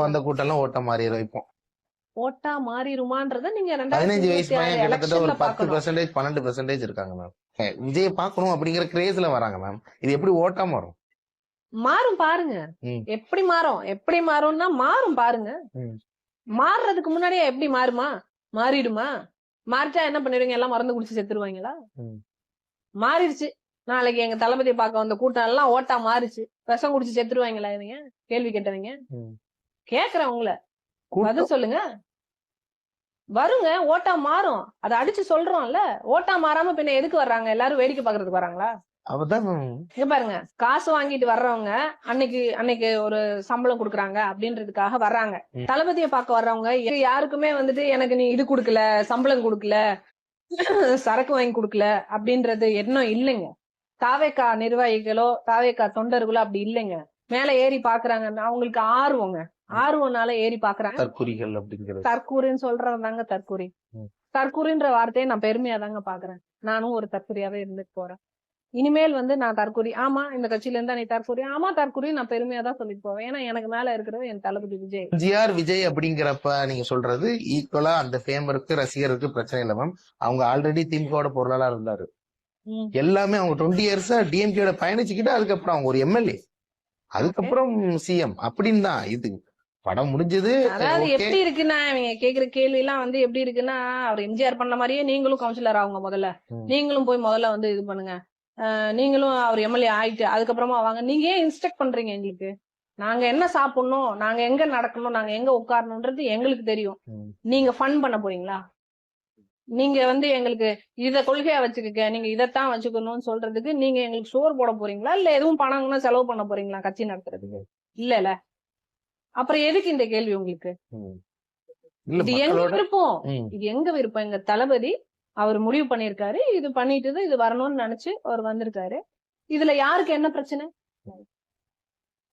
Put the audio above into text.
அந்த கூட்டம் எல்லாம் ஓட்ட மாறிடும். இப்போ ஓட்டா மாறிடுமான்றத நீங்க 15 வயசு பையன் கிட்டத்தட்ட ஒரு 10% பாக்கணும். 12% இருக்காங்க மேம். விஜய் பாக்கணும் அப்படிங்கிற கிரேஸ்ல வராங்க மேம். இது எப்படி ஓட்டா மாறும்? மாறும் பாருங்க. எப்படி மாறும்? எப்படி மாறும்னா மாறும் பாருங்க. மாறுறதுக்கு முன்னாடியே எப்படி மாறுமா? மாறிடுமா? மாறிட்டா என்ன பண்ணிடுவீங்க? எல்லாம் மருந்து குடிச்சு செத்துருவாங்களா? மாறிடுச்சு. நாளைக்கு எங்க தளபதியை பார்க்க வந்த கூட்டம் எல்லாம் ஓட்டா மாறிச்சு. விஷம் குடிச்சு செத்துருவாங்களா இவங்க? கேள்வி கேட்டவங்க. கேக்குறேன் உங்களை. பதில் சொல்லுங்க. வருங்க, ஓட்டா மாறும். அதை அடிச்சு சொல்றோம்ல. ஓட்டா மாறாம பின்ன எதுக்கு வர்றாங்க? எல்லாரும் வேடிக்கை பாக்குறதுக்கு வராங்களா? இங்க பாருங்க, காசு வாங்கிட்டு வர்றவங்க அன்னைக்கு ஒரு சம்பளம் கொடுக்குறாங்க அப்படின்றதுக்காக வர்றாங்க. தளபதியை பார்க்க வர்றவங்க யாருக்குமே வந்துட்டு எனக்கு நீ இது கொடுக்கல, சம்பளம் கொடுக்கல, சரக்கு வாங்கி கொடுக்கல அப்படின்றது எண்ணம் இல்லைங்க. தாவேக்கா நிர்வாகிகளோ தாவேக்கா தொண்டர்களோ அப்படி இல்லைங்க. மேல ஏறி பாக்குறாங்க. அவங்களுக்கு ஆர்வம்னால ஏறி பாக்குறாங்க. தற்குறிகள் அப்படிங்கிறது. தற்கூரின்னு சொல்றதாங்க தற்கூரி. தற்கூரின்ற வார்த்தையை நான் பெருமையா தாங்க பாக்குறேன். நானும் ஒரு தற்கூரியாவே இருந்துட்டு போறேன். இனிமேல் நான் தற்கூரி, ஆமா இந்த கட்சியில இருந்தா நீ தற்கூரி, ஆமா தற்கூரி, நான் பெருமையா தான் சொல்லிட்டு போவேன். ஏன்னா எனக்கு மேல இருக்கிறது என் தளபதி விஜய். எம்ஜிஆர் விஜய் அப்படிங்கிறப்ப நீங்க சொல்றது ஈக்குவலா அந்த ஃபேமருக்கு ரசிகருக்கு பிரச்சனை இல்லை மேம். அவங்க ஆல்ரெடி திமுக பொருளாளர் இருந்தாரு. எல்லாமே அவங்க 20 இயர்ஸா டிஎம்கே பயணிச்சுக்கிட்டு அதுக்கப்புறம் அவங்க ஒரு எம்எல்ஏ, அதுக்கப்புறம் சிஎம் அப்படின்னு தான். இது படம் முடிஞ்சது. அதாவது எப்படி இருக்குன்னா இவங்க கேக்குற கேள்வி எல்லாம் எப்படி இருக்குன்னா, அவர் எம்ஜிஆர் பண்ண மாதிரியே நீங்களும் கவுன்சிலர் ஆகுங்க. முதல்ல நீங்களும் போய் முதல்ல இது பண்ணுங்க. நீங்களும் அவர் எம்எல்ஏ ஆயிட்டு அதுக்கப்புறமா வாங்க. நீங்க ஏன் இன்ஸ்ட்ரக்ட் பண்றீங்க எங்களுக்கு? நாங்க என்ன சாப்பிடணும், நாங்க எங்க நடக்கணும், நாங்க எங்க உட்காரணும்ன்றது எங்களுக்கு தெரியும். நீங்க ஃபன் பண்ண போறீங்களா? நீங்க எங்களுக்கு இத கொள்கையா வச்சுக்க, நீங்க இதைத்தான் வச்சுக்கணும்னு சொல்றதுக்கு நீங்க எங்களுக்கு சோறு போட போறீங்களா? இல்ல எதுவும் பணம்னா செலவு பண்ண போறீங்களா கட்சி நடத்துறதுக்கு? இல்ல அப்புறம் எதுக்கு இந்த கேள்வி உங்களுக்கு? இது எங்க விருப்பம், இது எங்க விருப்பம். எங்க தளபதி அவர் முடிவு பண்ணிருக்காரு, இது பண்ணிட்டு இது வரணும்னு நினைச்சு அவர் வந்திருக்காரு. இதுல யாருக்கு என்ன பிரச்சனை?